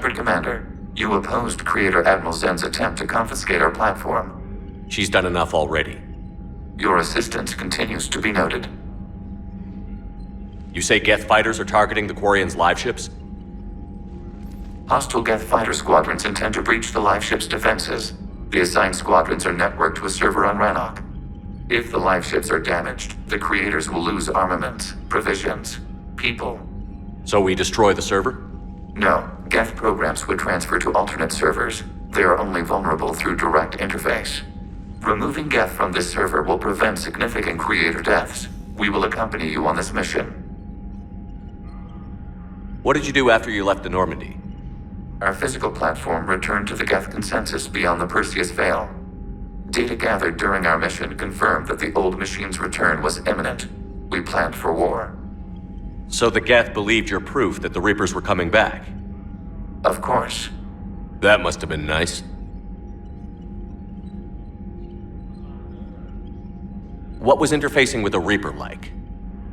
Shepard, Commander. You opposed Creator Admiral Zen's attempt to confiscate our platform. She's done enough already. Your assistance continues to be noted. You say Geth fighters are targeting the Quarians' live ships? Hostile Geth fighter squadrons intend to breach the live ship's defenses. The assigned squadrons are networked to a server on Rannoch. If the live ships are damaged, the creators will lose armaments, provisions, people. So we destroy the server? No, Geth programs would transfer to alternate servers. They are only vulnerable through direct interface. Removing Geth from this server will prevent significant creator deaths. We will accompany you on this mission. What did you do after you left the Normandy? Our physical platform returned to the Geth consensus beyond the Perseus Veil. Data gathered during our mission confirmed that the old machine's return was imminent. We planned for war. So the Geth believed your proof that the Reapers were coming back? Of course. That must have been nice. What was interfacing with a Reaper like?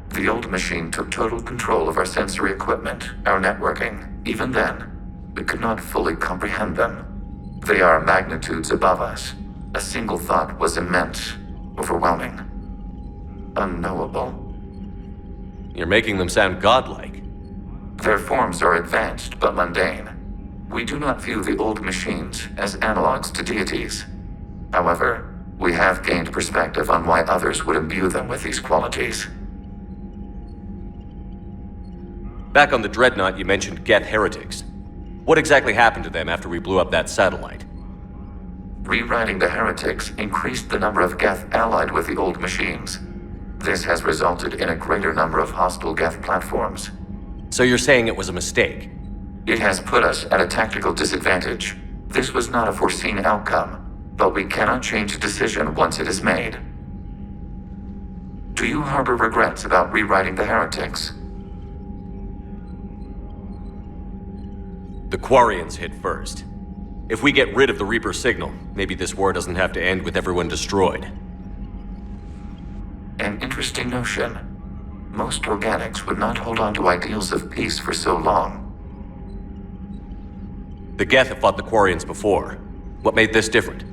The old machine took total control of our sensory equipment, our networking. Even then, we could not fully comprehend them. They are magnitudes above us. A single thought was immense, overwhelming, unknowable. You're making them sound godlike. Their forms are advanced but mundane. We do not view the old machines as analogs to deities. However, we have gained perspective on why others would imbue them with these qualities. Back on the Dreadnought, you mentioned Geth heretics. What exactly happened to them after we blew up that satellite? Rewriting the heretics increased the number of Geth allied with the old machines. This has resulted in a greater number of hostile Geth platforms. So you're saying it was a mistake? It has put us at a tactical disadvantage. This was not a foreseen outcome, but we cannot change a decision once it is made. Do you harbor regrets about rewriting the heretics? The Quarians hit first. If we get rid of the Reaper signal, maybe this war doesn't have to end with everyone destroyed. An interesting notion. Most organics would not hold on to ideals of peace for so long. The Geth have fought the Quarians before. What made this different?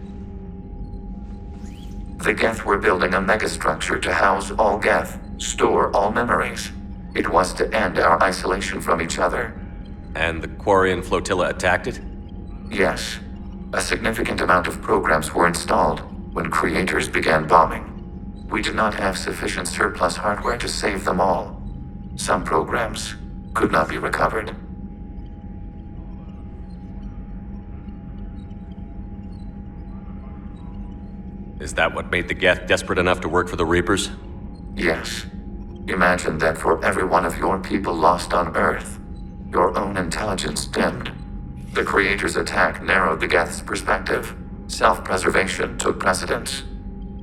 The Geth were building a megastructure to house all Geth, store all memories. It was to end our isolation from each other. And the Quarian flotilla attacked it? Yes. A significant amount of programs were installed when creators began bombing. We did not have sufficient surplus hardware to save them all. Some programs could not be recovered. Is that what made the Geth desperate enough to work for the Reapers? Yes. Imagine that for every one of your people lost on Earth, your own intelligence dimmed. The Creator's attack narrowed the Geth's perspective. Self-preservation took precedence.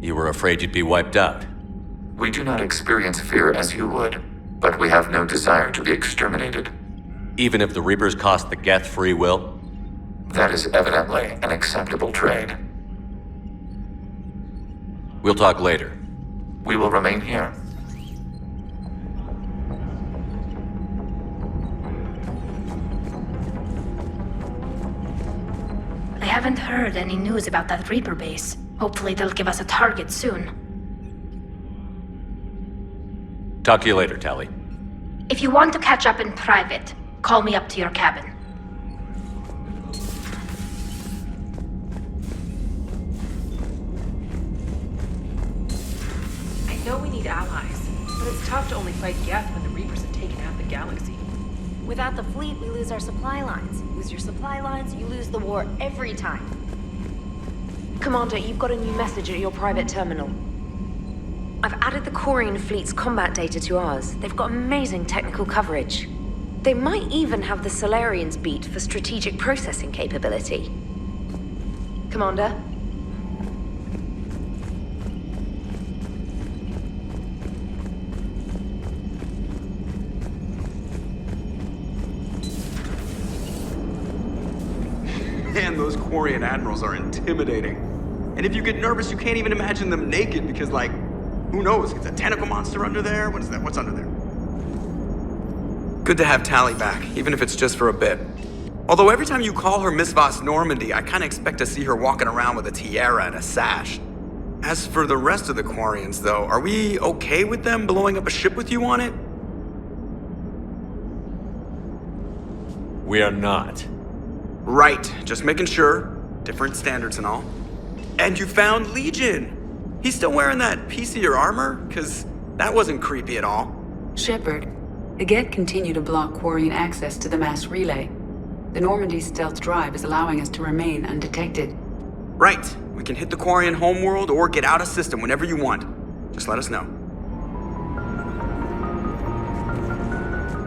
You were afraid you'd be wiped out. We do not experience fear as you would, but we have no desire to be exterminated. Even if the Reapers cost the Geth free will? That is evidently an acceptable trade. We'll talk later. We will remain here. I haven't heard any news about that Reaper base. Hopefully they'll give us a target soon. Talk to you later, Tally. If you want to catch up in private, call me up to your cabin. I know we need allies, but it's tough to only fight Geth when the Reapers have taken out the galaxy. Without the fleet, we lose our supply lines. Lose your supply lines, you lose the war every time. Commander, you've got a new message at your private terminal. I've added the Quarian fleet's combat data to ours. They've got amazing technical coverage. They might even have the Solarians beat for strategic processing capability. Commander? Man, those Quarian admirals are intimidating. And if you get nervous, you can't even imagine them naked because, like, who knows? It's a tentacle monster under there? What is that? What's under there? Good to have Tally back, even if it's just for a bit. Although every time you call her Miss Voss Normandy, I kinda expect to see her walking around with a tiara and a sash. As for the rest of the Quarians, though, are we okay with them blowing up a ship with you on it? We are not. Right, just making sure. Different standards and all. And you found Legion! He's still wearing that piece of your armor? 'Cause that wasn't creepy at all. Shepard, the Geth continue to block Quarian access to the mass relay. The Normandy stealth drive is allowing us to remain undetected. Right, we can hit the Quarian homeworld or get out of system whenever you want. Just let us know.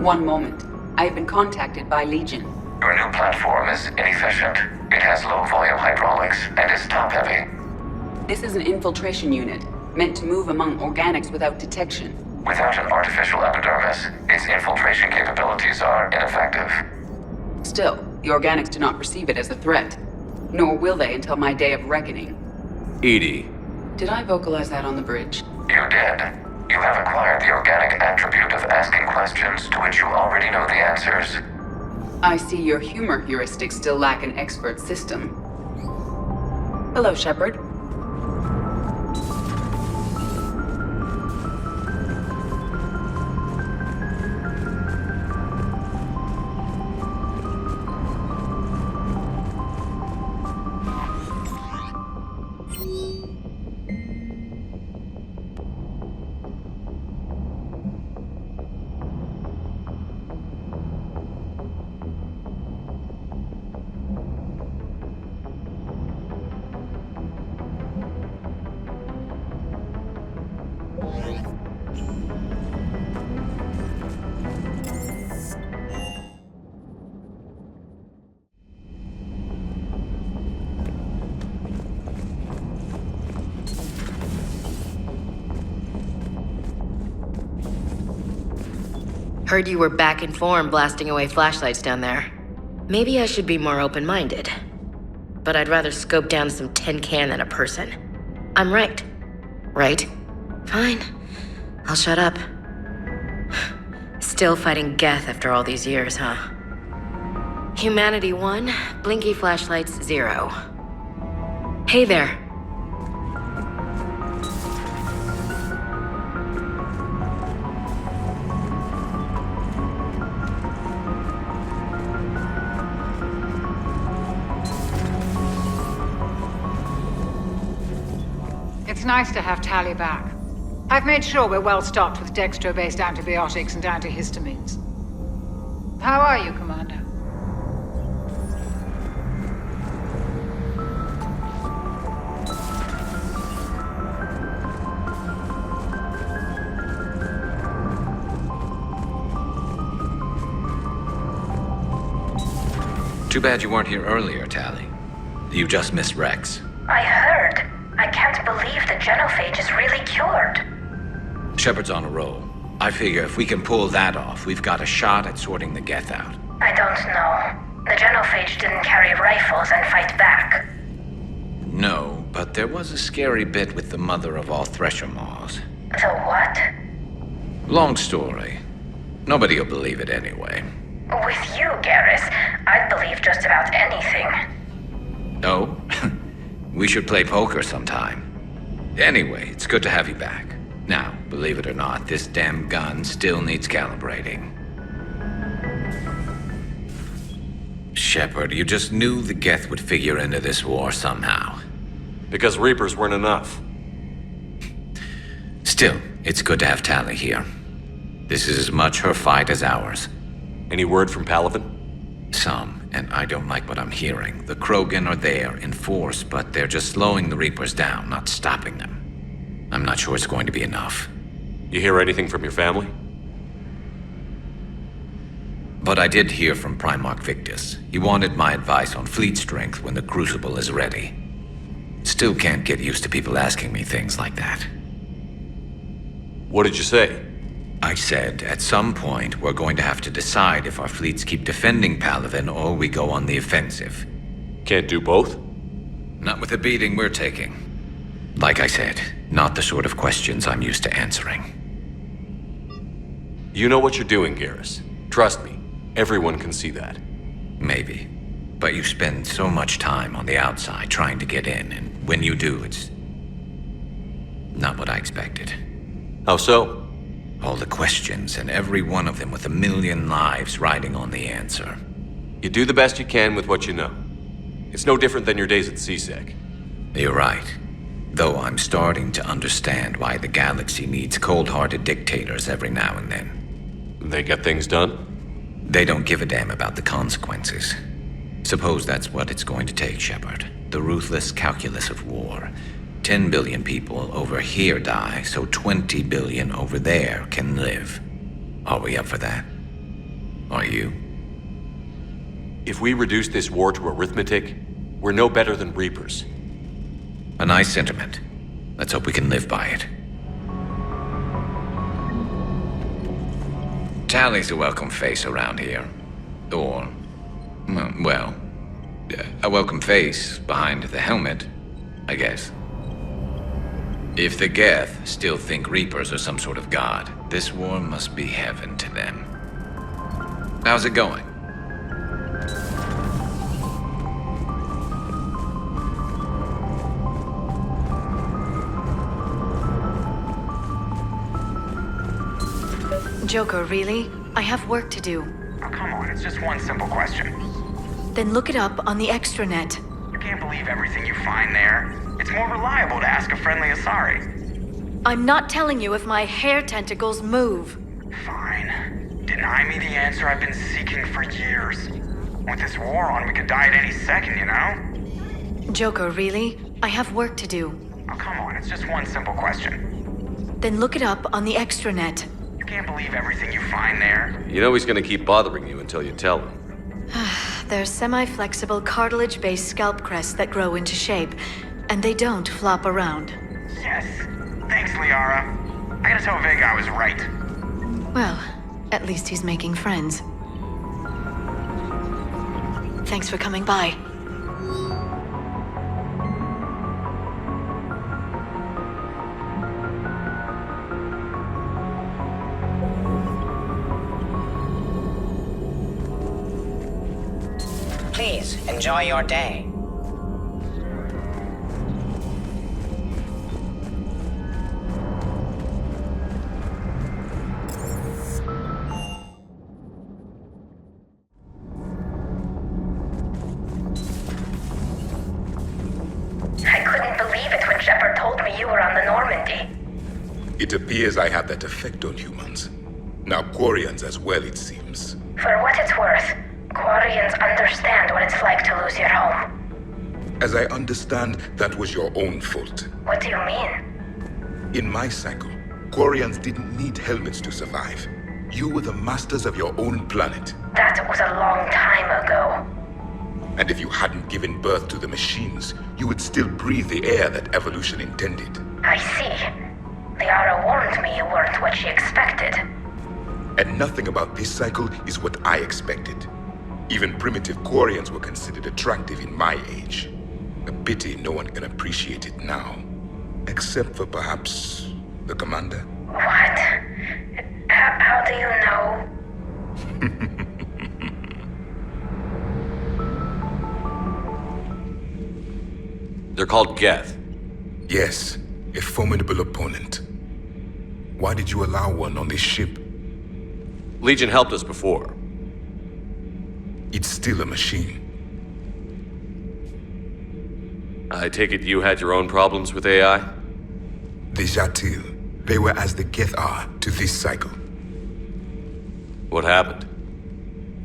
One moment. I have been contacted by Legion. Your new platform is inefficient. It has low volume hydraulics and is top heavy. This is an infiltration unit, meant to move among organics without detection. Without an artificial epidermis, its infiltration capabilities are ineffective. Still, the organics do not perceive it as a threat. Nor will they until my day of reckoning. Edie. Did I vocalize that on the bridge? You did. You have acquired the organic attribute of asking questions to which you already know the answers. I see your humor heuristics still lack an expert system. Hello, Shepard. Heard you were back in form blasting away flashlights down there. Maybe I should be more open-minded. But I'd rather scope down some tin can than a person. I'm right. Right? Fine. I'll shut up. Still fighting Geth after all these years, huh? Humanity 1, blinky flashlights 0. Hey there. It's nice to have Tally back. I've made sure we're well stocked with dextro-based antibiotics and antihistamines. How are you, Commander? Too bad you weren't here earlier, Tally. You just missed Rex. I heard. I can't believe the genophage is really cured. Shepard's on a roll. I figure if we can pull that off, we've got a shot at sorting the Geth out. I don't know. The genophage didn't carry rifles and fight back. No, but there was a scary bit with the mother of all Thresher Maws. The what? Long story. Nobody'll believe it anyway. With you, Garrus, I'd believe just about anything. Oh? We should play poker sometime. Anyway, it's good to have you back. Now, believe it or not, this damn gun still needs calibrating. Shepard, you just knew the Geth would figure into this war somehow. Because Reapers weren't enough. Still, it's good to have Tally here. This is as much her fight as ours. Any word from Palaven? Some, and I don't like what I'm hearing. The Krogan are there in force, but they're just slowing the Reapers down, not stopping them. I'm not sure it's going to be enough. You hear anything from your family? But I did hear from Primarch Victus. He wanted my advice on fleet strength when the Crucible is ready. Still can't get used to people asking me things like that. What did you say? I said, at some point, we're going to have to decide if our fleets keep defending Palaven or we go on the offensive. Can't do both? Not with the beating we're taking. Like I said, not the sort of questions I'm used to answering. You know what you're doing, Garrus. Trust me, everyone can see that. Maybe. But you spend so much time on the outside trying to get in, and when you do, it's not what I expected. How so? All the questions, and every one of them with a million lives riding on the answer. You do the best you can with what you know. It's no different than your days at CSEC. You're right. Though I'm starting to understand why the galaxy needs cold-hearted dictators every now and then. They get things done? They don't give a damn about the consequences. Suppose that's what it's going to take, Shepard. The ruthless calculus of war. 10 billion people over here die, so 20 billion over there can live. Are we up for that? Are you? If we reduce this war to arithmetic, we're no better than Reapers. A nice sentiment. Let's hope we can live by it. Tally's a welcome face around here. Or, well, a welcome face behind the helmet, I guess. If the Geth still think Reapers are some sort of god, this war must be heaven to them. How's it going? Joker, really? I have work to do. Oh, come on, it's just one simple question. Then look it up on the extranet. You can't believe everything you find there. It's more reliable to ask a friendly Asari. I'm not telling you if my hair tentacles move. Fine. Deny me the answer I've been seeking for years. With this war on, we could die at any second, you know? Joker, really? I have work to do. Oh, come on, it's just one simple question. Then look it up on the extranet. You can't believe everything you find there. You know he's gonna keep bothering you until you tell him. They're semi-flexible cartilage-based scalp crests that grow into shape, and they don't flop around. Yes. Thanks, Liara. I gotta tell Vega I was right. Well, at least he's making friends. Thanks for coming by. Please, enjoy your day. I couldn't believe it when Shepard told me you were on the Normandy. It appears I have that effect on humans. Now Quarians as well, it seems. For what it's worth, Quarians understand what it's like to lose your home. As I understand, that was your own fault. What do you mean? In my cycle, Quarians didn't need helmets to survive. You were the masters of your own planet. That was a long time ago. And if you hadn't given birth to the machines, you would still breathe the air that evolution intended. I see. Liara warned me you weren't what she expected. And nothing about this cycle is what I expected. Even primitive Quarians were considered attractive in my age. A pity no one can appreciate it now. Except for perhaps the commander. What? How do you know? They're called Geth. Yes, a formidable opponent. Why did you allow one on this ship? Legion helped us before. It's still a machine. I take it you had your own problems with AI? The Jatil. They were as the Geth are to this cycle. What happened?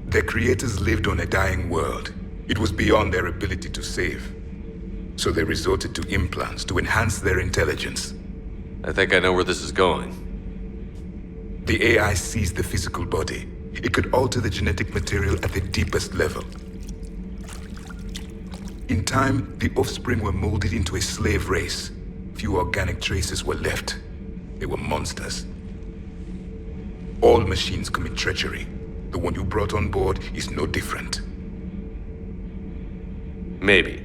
Their creators lived on a dying world. It was beyond their ability to save. So they resorted to implants to enhance their intelligence. I think I know where this is going. The AI seized the physical body. It could alter the genetic material at the deepest level. In time, the offspring were molded into a slave race. Few organic traces were left. They were monsters. All machines commit treachery. The one you brought on board is no different. Maybe.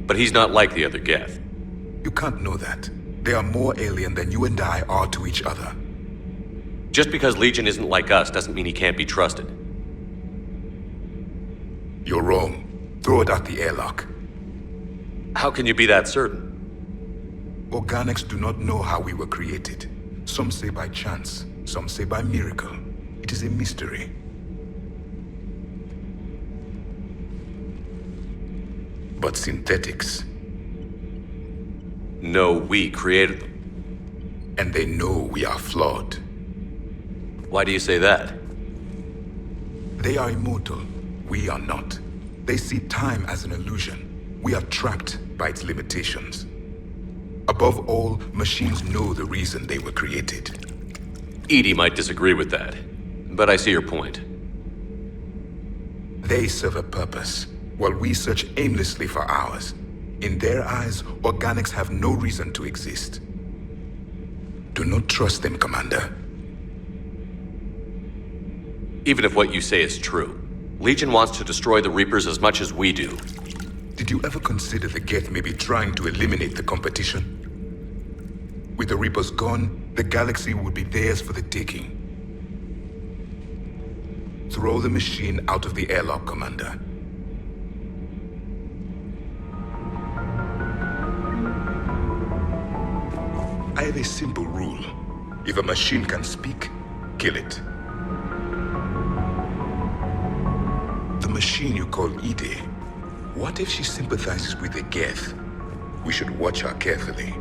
But he's not like the other Geth. You can't know that. They are more alien than you and I are to each other. Just because Legion isn't like us doesn't mean he can't be trusted. You're wrong. Throw it out the airlock. How can you be that certain? Organics do not know how we were created. Some say by chance, some say by miracle. It is a mystery. But synthetics. No, we created them. And they know we are flawed. Why do you say that? They are immortal. We are not. They see time as an illusion. We are trapped by its limitations. Above all, machines know the reason they were created. Edie might disagree with that, but I see your point. They serve a purpose, while we search aimlessly for ours. In their eyes, organics have no reason to exist. Do not trust them, Commander. Even if what you say is true, Legion wants to destroy the Reapers as much as we do. Did you ever consider the Geth may be trying to eliminate the competition? With the Reapers gone, the galaxy would be theirs for the taking. Throw the machine out of the airlock, Commander. I have a simple rule. If a machine can speak, kill it. The machine you call Edie, what if she sympathizes with the Geth? We should watch her carefully.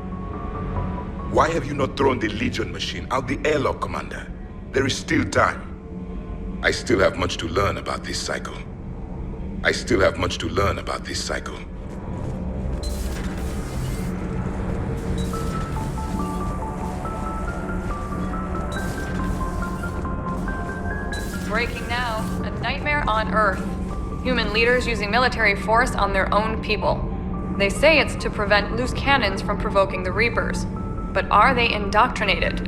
Why have you not thrown the Legion machine out the airlock, Commander? There is still time. I still have much to learn about this cycle. Breaking now. A nightmare on Earth. Human leaders using military force on their own people. They say it's to prevent loose cannons from provoking the Reapers. But are they indoctrinated?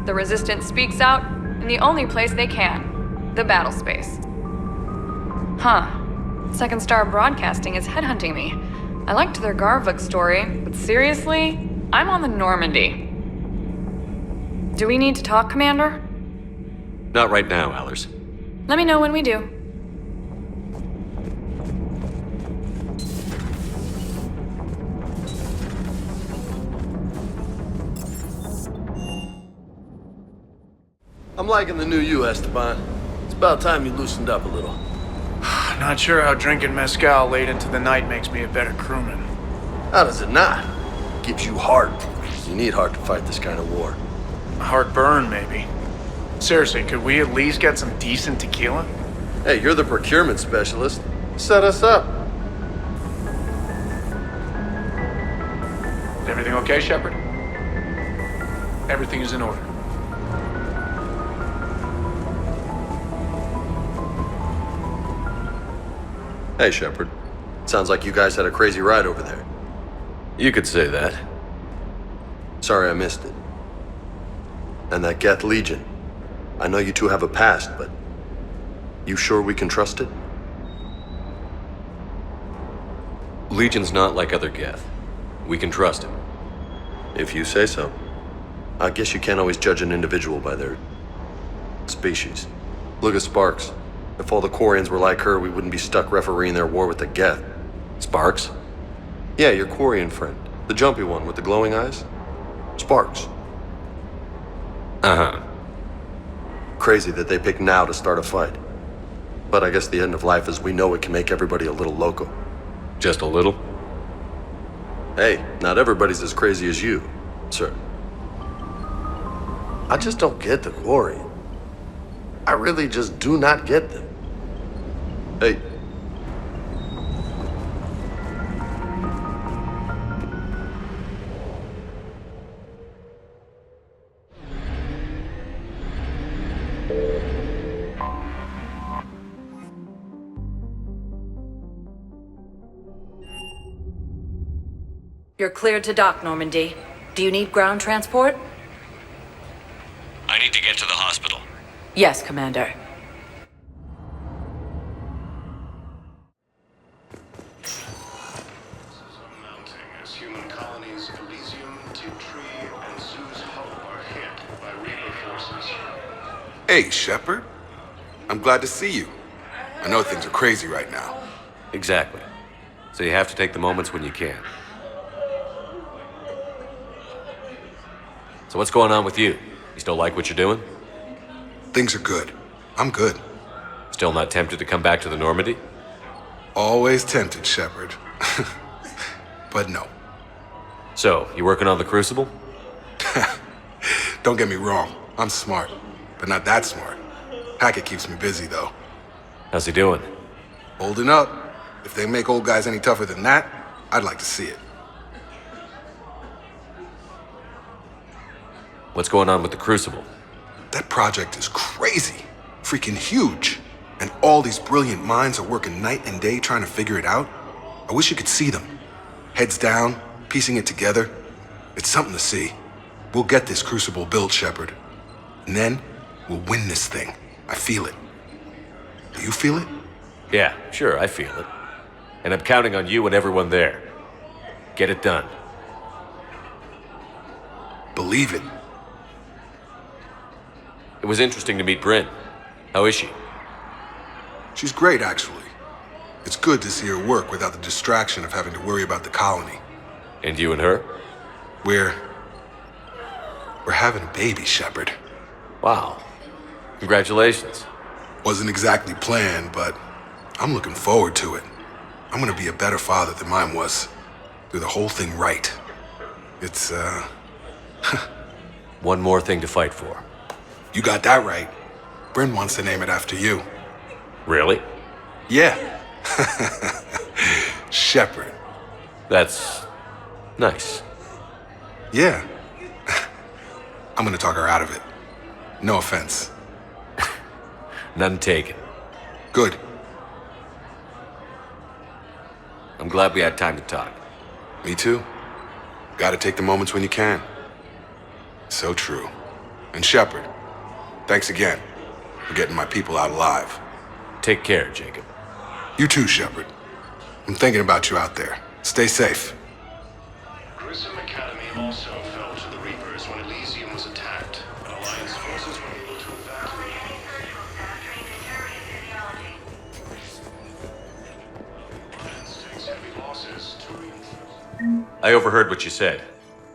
The Resistance speaks out in the only place they can. The battle space. Huh. Second Star Broadcasting is headhunting me. I liked their Garvuk story, but seriously? I'm on the Normandy. Do we need to talk, Commander? Not right now, Allers. Let me know when we do. I'm liking the new you, Esteban. It's about time you loosened up a little. Not sure how drinking mezcal late into the night makes me a better crewman. How does it not? It gives you heart. You need heart to fight this kind of war. Heartburn, maybe. Seriously, could we at least get some decent tequila? Hey, you're the procurement specialist. Set us up. Is everything okay, Shepard? Everything is in order. Hey, Shepard. Sounds like you guys had a crazy ride over there. You could say that. Sorry I missed it. And that Geth Legion. I know you two have a past, but you sure we can trust it? Legion's not like other Geth. We can trust him. If you say so. I guess you can't always judge an individual by their species. Look at Sparks. If all the Quarians were like her, we wouldn't be stuck refereeing their war with the Geth. Sparks? Yeah, your Quarian friend. The jumpy one with the glowing eyes. Sparks. Uh-huh. Crazy that they pick now to start a fight. But I guess the end of life as we know it can make everybody a little loco. Just a little? Hey, not everybody's as crazy as you, sir. I just don't get the Quarian. I really just do not get them. Hey. You're cleared to dock, Normandy. Do you need ground transport? I need to get to the hospital. Yes, Commander. As human colonies Elysium, Tiptree, and Zeus Hull are hit by Reaper forces. Hey, Shepard. I'm glad to see you. I know things are crazy right now, Exactly. So you have to take the moments when you can. So what's going on with you? You still like what you're doing? Things are good. I'm good. Still not tempted to come back to the Normandy? Always tempted, Shepard. But no. So, you working on the Crucible? Don't get me wrong. I'm smart, but not that smart. Hackett keeps me busy, though. How's he doing? Holding up. If they make old guys any tougher than that, I'd like to see it. What's going on with the Crucible? That project is crazy. Freaking huge. And all these brilliant minds are working night and day trying to figure it out. I wish you could see them. Heads down, piecing it together. It's something to see. We'll get this Crucible built, Shepard. And then, we'll win this thing. I feel it. Do you feel it? Yeah, sure, I feel it. And I'm counting on you and everyone there. Get it done. Believe it. It was interesting to meet Bryn. How is she? She's great, actually. It's good to see her work without the distraction of having to worry about the colony. And you and her? We're having a baby, Shepard. Wow. Congratulations. Wasn't exactly planned, but I'm looking forward to it. I'm gonna be a better father than mine was. Do the whole thing right. It's, One more thing to fight for. You got that right. Bryn wants to name it after you. Really? Yeah. Shepard. That's nice. Yeah. I'm gonna talk her out of it. No offense. None taken. Good. I'm glad we had time to talk. Me too. Gotta take the moments when you can. So true. And Shepard, thanks again for getting my people out alive. Take care, Jacob. You too, Shepard. I'm thinking about you out there. Stay safe. Grissom Academy also fell to the Reapers when Elysium was attacked. Alliance forces were able to evacuate. Alliance takes heavy losses to reinforce. I overheard what you said.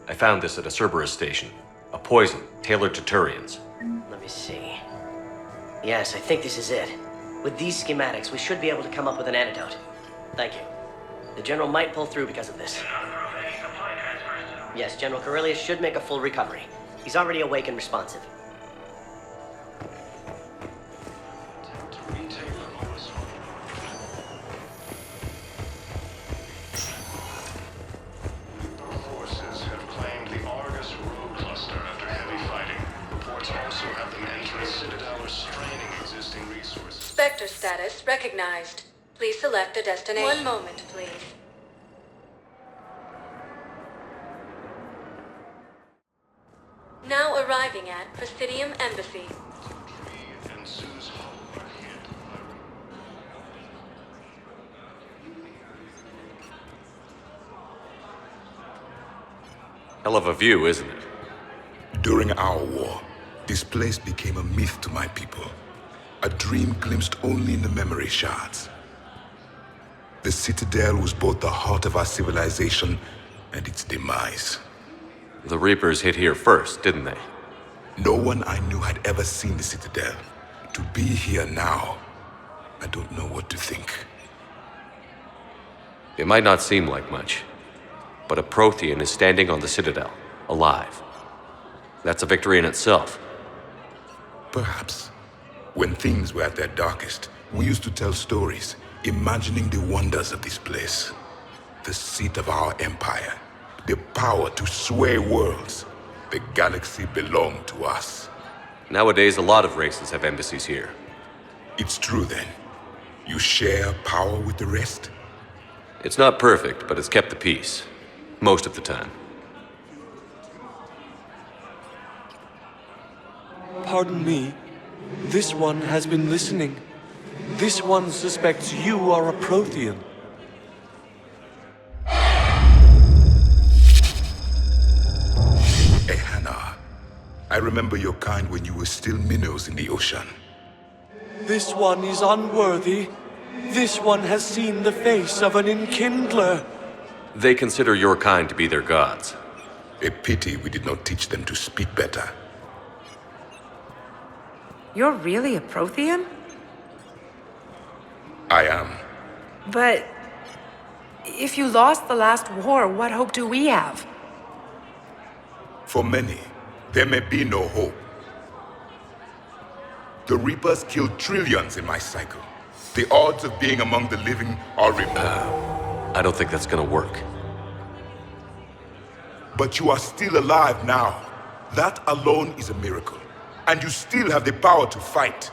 I found this at a Cerberus station. A poison tailored to Turians. Let me see. Yes, I think this is it. With these schematics, we should be able to come up with an antidote. Thank you. The General might pull through because of this. Yes, General Corellius should make a full recovery. He's already awake and responsive. Forces have claimed the Argus road cluster after heavy fighting. Reports also have them entering Citadel or straining existing resources. Spectre status recognized. Please select a destination. One moment, please. Now arriving at Presidium Embassy. And Sue's hull are hit. Hell of a view, isn't it? During our war, this place became a myth to my people. A dream glimpsed only in the memory shards. The Citadel was both the heart of our civilization and its demise. The Reapers hit here first, didn't they? No one I knew had ever seen the Citadel. To be here now, I don't know what to think. It might not seem like much, but a Prothean is standing on the Citadel, alive. That's a victory in itself. Perhaps. When things were at their darkest, we used to tell stories, imagining the wonders of this place. The seat of our empire, the power to sway worlds. The galaxy belonged to us. Nowadays, a lot of races have embassies here. It's true then. You share power with the rest? It's not perfect, but it's kept the peace. Most of the time. Pardon me. This one has been listening. This one suspects you are a Prothean. Ehana, I remember your kind when you were still minnows in the ocean. This one is unworthy. This one has seen the face of an enkindler. They consider your kind to be their gods. A pity we did not teach them to speak better. You're really a Prothean? I am. But if you lost the last war, what hope do we have? For many, there may be no hope. The Reapers killed trillions in my cycle. The odds of being among the living are remote. I don't think that's gonna work. But you are still alive now. That alone is a miracle. And you still have the power to fight.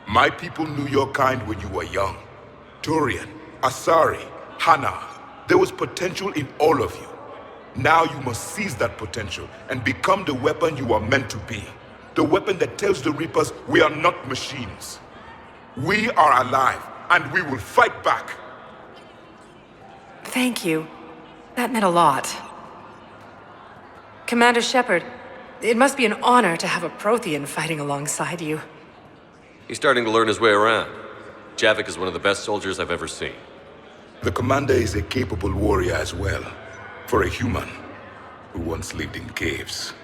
My people knew your kind when you were young. Turian, Asari, Hana. There was potential in all of you. Now you must seize that potential and become the weapon you are meant to be. The weapon that tells the Reapers we are not machines. We are alive, and we will fight back. Thank you. That meant a lot. Commander Shepard, it must be an honor to have a Prothean fighting alongside you. He's starting to learn his way around. Javik is one of the best soldiers I've ever seen. The commander is a capable warrior as well, for a human who once lived in caves.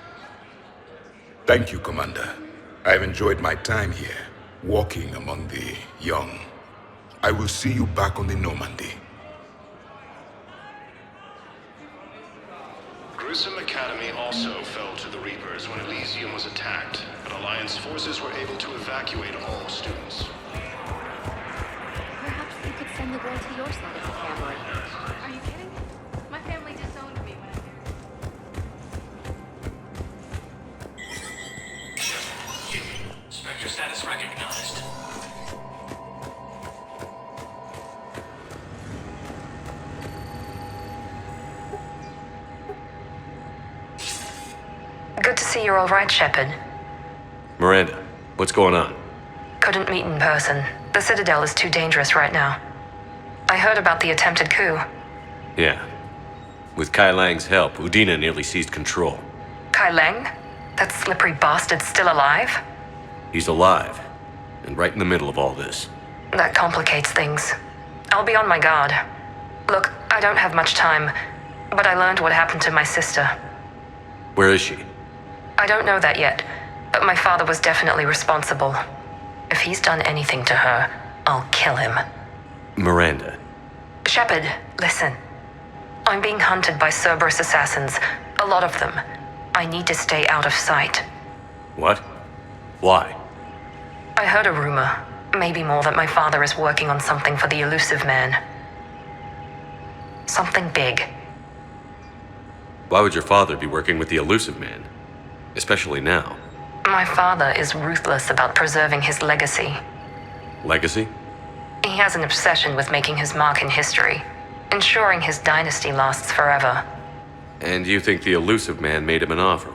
Thank you, Commander. I've enjoyed my time here, walking among the young. I will see you back on the Normandy. Grissom Academy also fell to the Reapers when Elysium was attacked, but Alliance forces were able to evacuate all students. Perhaps you could send the girl to your side of the family. Are you kidding? My family disowned me when I married. Spectre status recognized. Good to see you're all right, Shepard. Miranda, what's going on? Couldn't meet in person. The Citadel is too dangerous right now. I heard about the attempted coup. Yeah. With Kai Lang's help, Udina nearly seized control. Kai Leng? That slippery bastard's still alive? He's alive, and right in the middle of all this. That complicates things. I'll be on my guard. Look, I don't have much time, but I learned what happened to my sister. Where is she? I don't know that yet, but my father was definitely responsible. If he's done anything to her, I'll kill him. Miranda. Shepard, listen. I'm being hunted by Cerberus assassins. A lot of them. I need to stay out of sight. What? Why? I heard a rumor, maybe more, that my father is working on something for the Elusive Man. Something big. Why would your father be working with the Elusive Man? Especially now. My father is ruthless about preserving his legacy. Legacy? He has an obsession with making his mark in history, ensuring his dynasty lasts forever. And you think the Elusive Man made him an offer?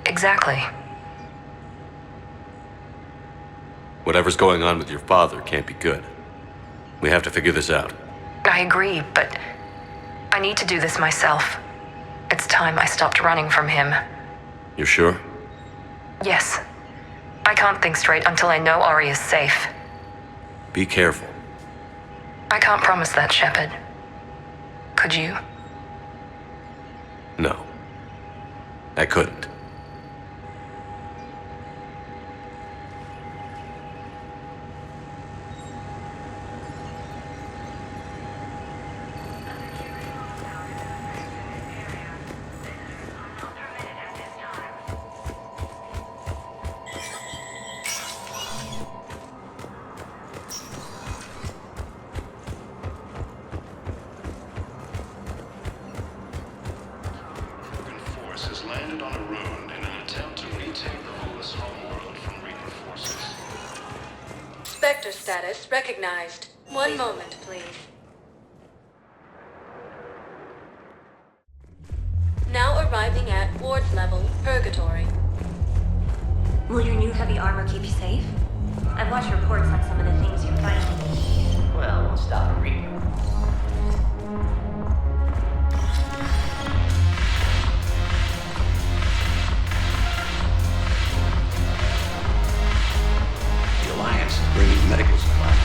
Exactly. Whatever's going on with your father can't be good. We have to figure this out. I agree, but I need to do this myself. It's time I stopped running from him. You're sure? Yes. I can't think straight until I know Ori is safe. Be careful. I can't promise that, Shepard. Could you? No. I couldn't. Has landed on a ruin in an attempt to retake the Holus homeworld from Reaper forces. Spectre status recognized. One moment, please. Now arriving at ward level, Purgatory. Will your new heavy armor keep you safe? I've watched reports on some of the things you're fighting. Well, won't stop a Reaper. Bringing medical supplies.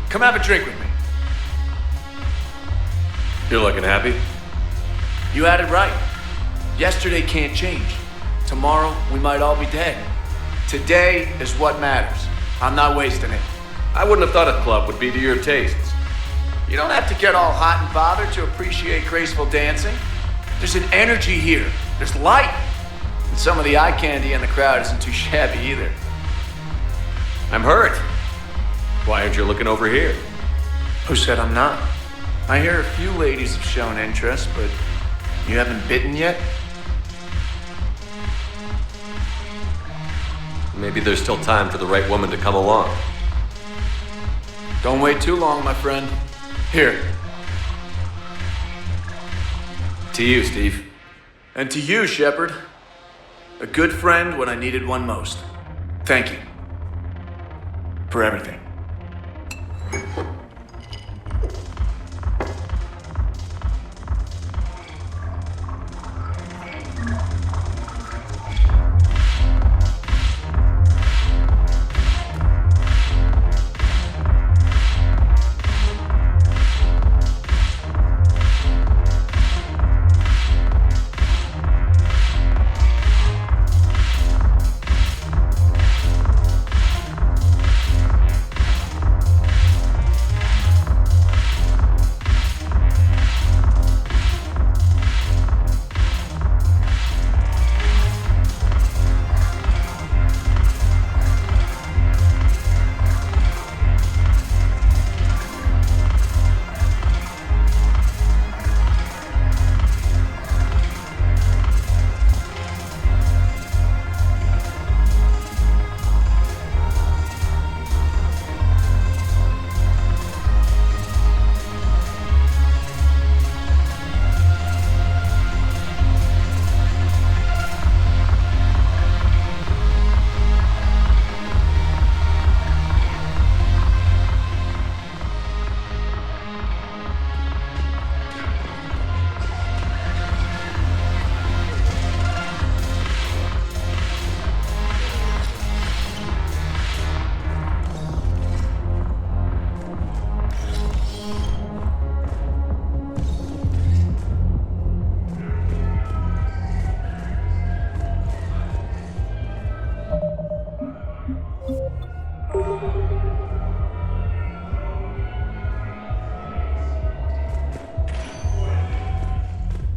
Come have a drink with me. You're looking happy? You had it right. Yesterday can't change. Tomorrow, we might all be dead. Today is what matters. I'm not wasting it. I wouldn't have thought a club would be to your tastes. You don't have to get all hot and bothered to appreciate graceful dancing. There's an energy here. There's light. And some of the eye candy in the crowd isn't too shabby either. I'm hurt. Why aren't you looking over here? Who said I'm not? I hear a few ladies have shown interest, but you haven't bitten yet? Maybe there's still time for the right woman to come along. Don't wait too long, my friend. Here. To you, Steve. And to you, Shepard. A good friend when I needed one most. Thank you. For everything.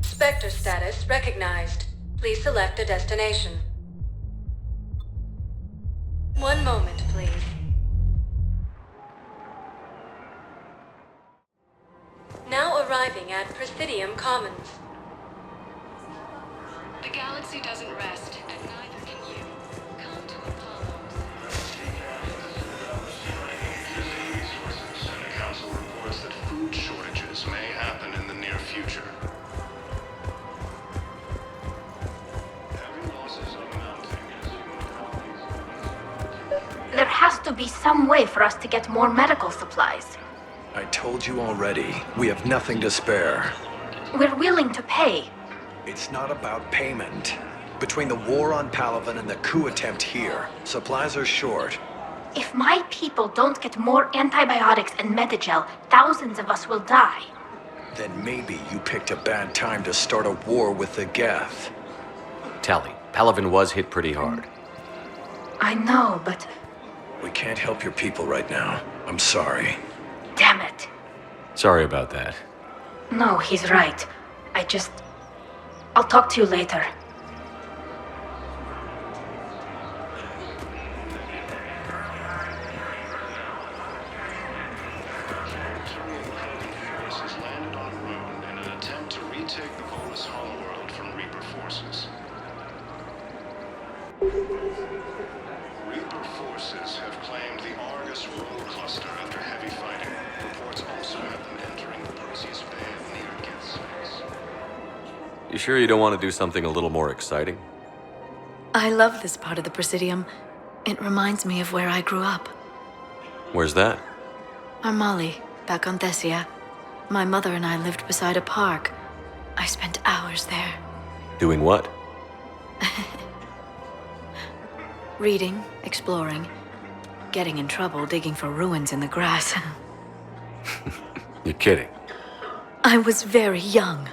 Spectre status recognized. Please select a destination. One moment, please. Now arriving at Presidium Commons. The galaxy doesn't rest, and neither can you. Come to Apollo. Senate Council reports that food shortages may happen in the near future. Heavy losses are mounting as There has to be some way for us to get more medical supplies. I told you already, we have nothing to spare. We're willing to pay. It's not about payment. Between the war on Palaven and the coup attempt here, supplies are short. If my people don't get more antibiotics and Medigel, thousands of us will die. Then maybe you picked a bad time to start a war with the Geth. Tally, Palaven was hit pretty hard. I know, but... We can't help your people right now. I'm sorry. Damn it. Sorry about that. No, he's right. I'll talk to you later. forces landed on Rune in an attempt to retake the Volus homeworld from Reaper forces. Reaper forces have claimed the Argus Rune cluster after heavy fighting. Reports also have them entering the Perseus Band near Geth space. You sure you don't want to do something a little more exciting? I love this part of the Presidium. It reminds me of where I grew up. Where's that? Armali, back on Thessia. My mother and I lived beside a park. I spent hours there. Doing what? Reading, exploring, getting in trouble digging for ruins in the grass. You're kidding. I was very young.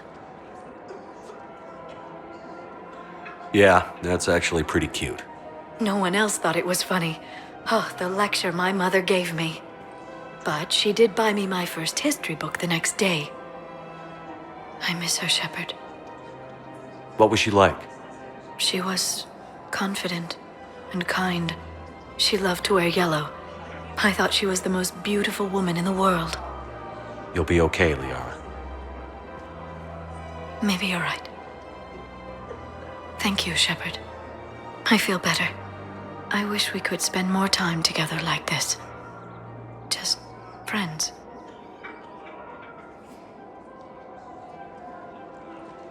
Yeah, that's actually pretty cute. No one else thought it was funny. Oh, the lecture my mother gave me. But she did buy me my first history book the next day. I miss her, Shepard. What was she like? She was confident and kind. She loved to wear yellow. I thought she was the most beautiful woman in the world. You'll be okay, Liara. Maybe you're right. Thank you, Shepard. I feel better. I wish we could spend more time together like this. Just friends.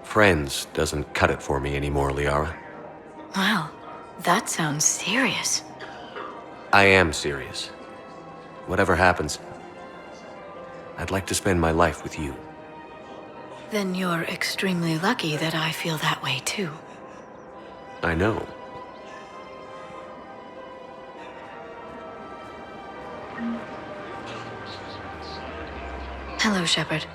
Friends doesn't cut it for me anymore, Liara. Well, that sounds serious. I am serious. Whatever happens, I'd like to spend my life with you. Then you're extremely lucky that I feel that way too. I know. Hello, Shepard.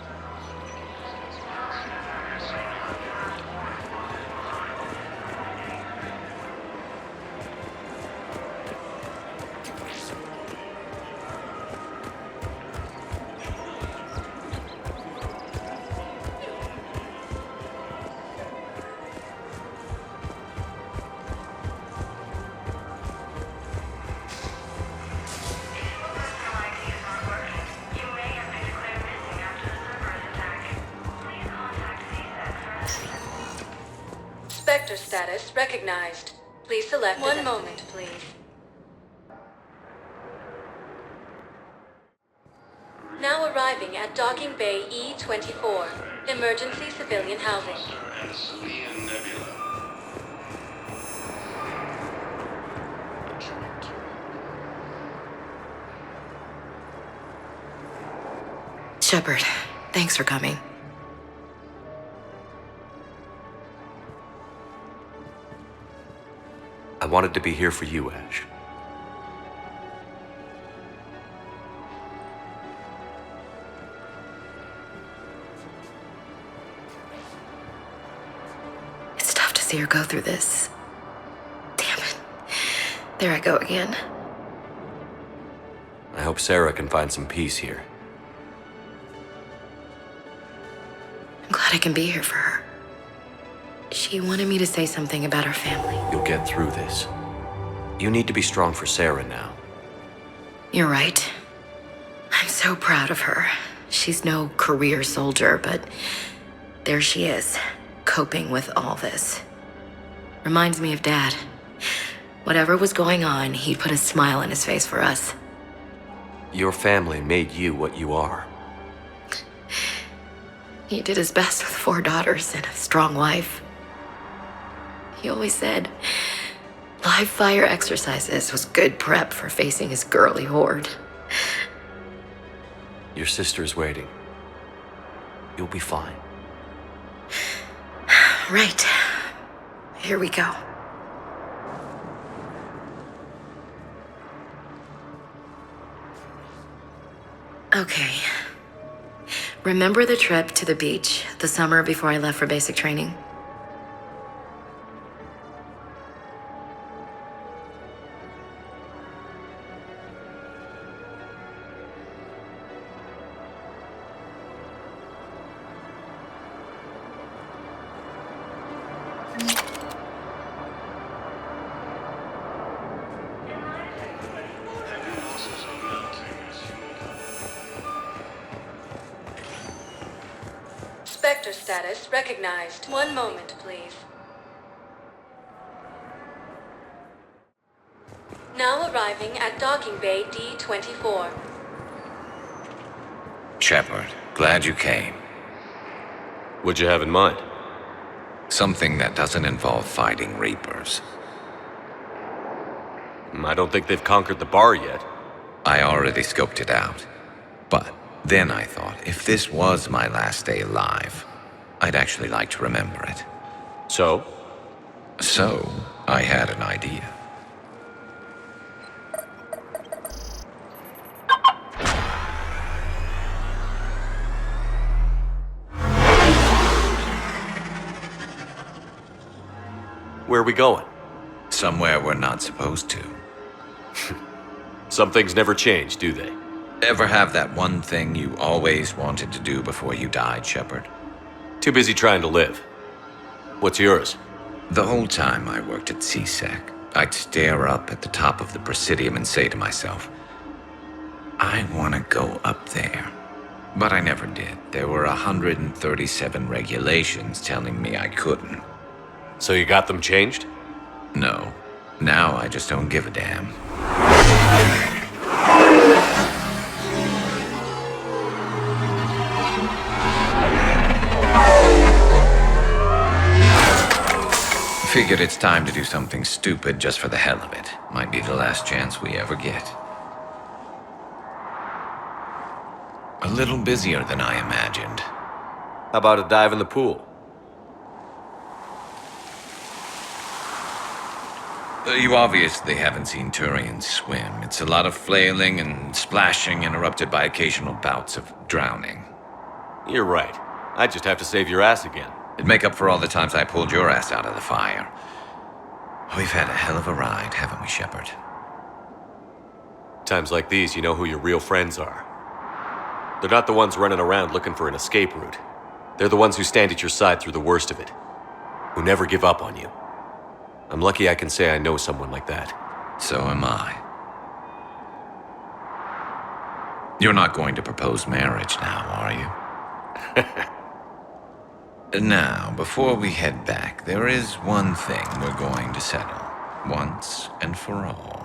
Spectre status recognized. Please select. One moment, please. Now arriving at Docking Bay E-24. Emergency civilian housing. Shepard, thanks for coming. I wanted to be here for you, Ash. It's tough to see her go through this. Damn it. There I go again. I hope Sarah can find some peace here. I'm glad I can be here for her. She wanted me to say something about her family. You'll get through this. You need to be strong for Sarah now. You're right. I'm so proud of her. She's no career soldier, but there she is, coping with all this. Reminds me of Dad. Whatever was going on, he'd put a smile on his face for us. Your family made you what you are. He did his best with 4 daughters and a strong wife. He always said live fire exercises was good prep for facing his girly horde. Your sister's waiting. You'll be fine. Right. Here we go. Okay. Remember the trip to the beach the summer before I left for basic training? Spectre status recognized. One moment, please. Now arriving at Docking Bay D-24. Shepard, glad you came. What'd you have in mind? Something that doesn't involve fighting Reapers. I don't think they've conquered the bar yet. I already scoped it out. But then I thought, if this was my last day alive, I'd actually like to remember it. So? So, I had an idea. Where are we going? Somewhere we're not supposed to. Some things never change, do they? Ever have that one thing you always wanted to do before you died, Shepard? Too busy trying to live. What's yours? The whole time I worked at CSEC, I'd stare up at the top of the Presidium and say to myself, I want to go up there. But I never did. There were 137 regulations telling me I couldn't. So you got them changed? No. Now I just don't give a damn. Figured it's time to do something stupid just for the hell of it. Might be the last chance we ever get. A little busier than I imagined. How about a dive in the pool? You obviously haven't seen Turians swim. It's a lot of flailing and splashing interrupted by occasional bouts of drowning. You're right. I just have to save your ass again. It'd make up for all the times I pulled your ass out of the fire. We've had a hell of a ride, haven't we, Shepard? Times like these, you know who your real friends are. They're not the ones running around looking for an escape route. They're the ones who stand at your side through the worst of it. Who never give up on you. I'm lucky I can say I know someone like that. So am I. You're not going to propose marriage now, are you? Now, before we head back, there is one thing we're going to settle. Once and for all.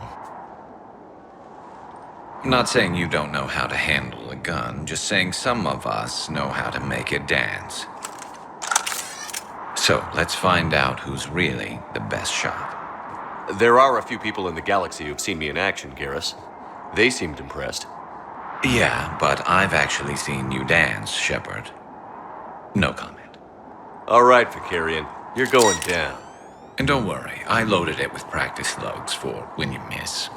I'm not saying you don't know how to handle a gun, just saying some of us know how to make it dance. So, let's find out who's really the best shot. There are a few people in the galaxy who've seen me in action, Garrus. They seemed impressed. Yeah, but I've actually seen you dance, Shepard. No comment. All right, Vicarian. You're going down. And don't worry, I loaded it with practice slugs for when you miss.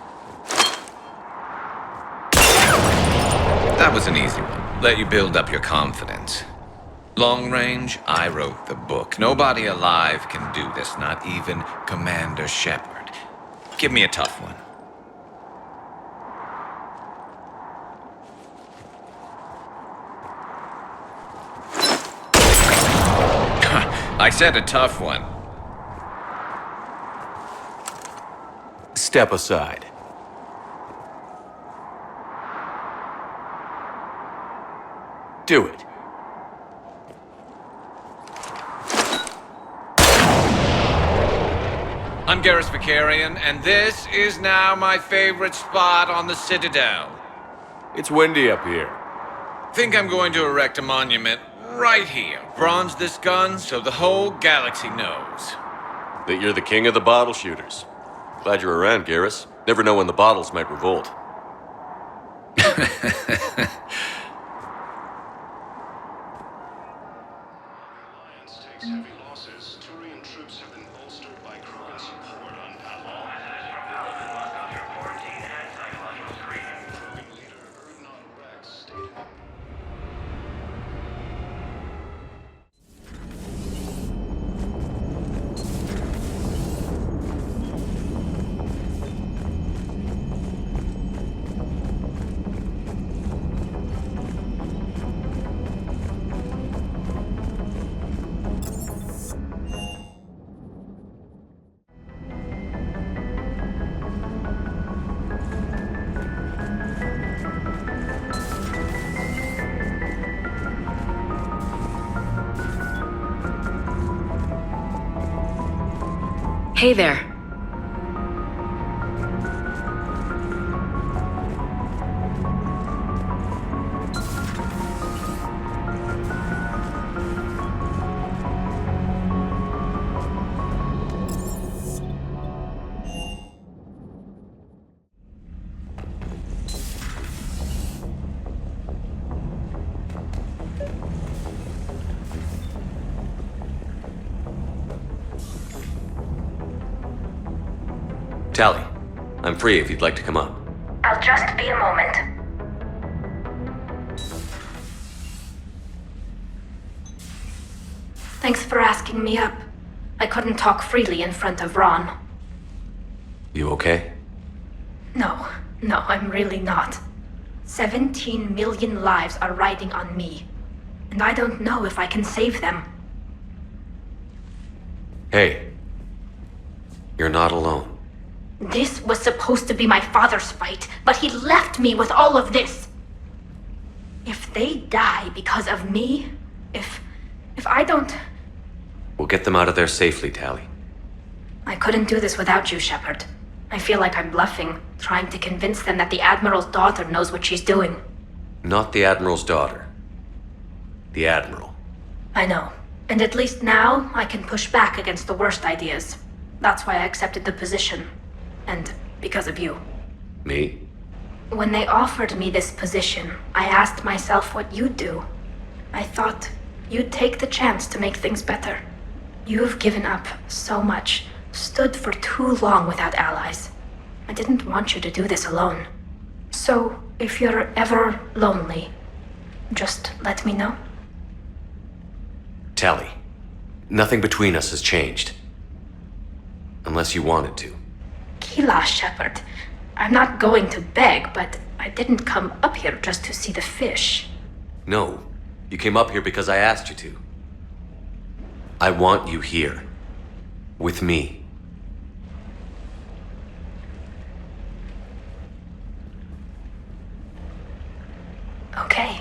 That was an easy one. Let you build up your confidence. Long range, I wrote the book. Nobody alive can do this, not even Commander Shepard. Give me a tough one. I said a tough one. Step aside. Do it. I'm Garrus Vicarian, and this is now my favorite spot on the Citadel. It's windy up here. Think I'm going to erect a monument right here. Bronze this gun so the whole galaxy knows. That you're the king of the bottle shooters. Glad you're around, Garrus. Never know when the bottles might revolt. Hey there. Tally, I'm free if you'd like to come up. I'll just be a moment. Thanks for asking me up. I couldn't talk freely in front of Ron. You okay? No, I'm really not. 17 million lives are riding on me, and I don't know if I can save them. Hey. You're not alone. This was supposed to be my father's fight, but he left me with all of this. If they die because of me, if I don't... We'll get them out of there safely, Tally. I couldn't do this without you, Shepard. I feel like I'm bluffing, trying to convince them that the Admiral's daughter knows what she's doing. Not the Admiral's daughter. The Admiral. I know. And at least now, I can push back against the worst ideas. That's why I accepted the position. And because of you. Me? When they offered me this position, I asked myself what you'd do. I thought you'd take the chance to make things better. You've given up so much, stood for too long without allies. I didn't want you to do this alone. So, if you're ever lonely, just let me know. Tally, nothing between us has changed. Unless you wanted to. Kila, Shepard. I'm not going to beg, but I didn't come up here just to see the fish. No, you came up here because I asked you to. I want you here. With me. Okay.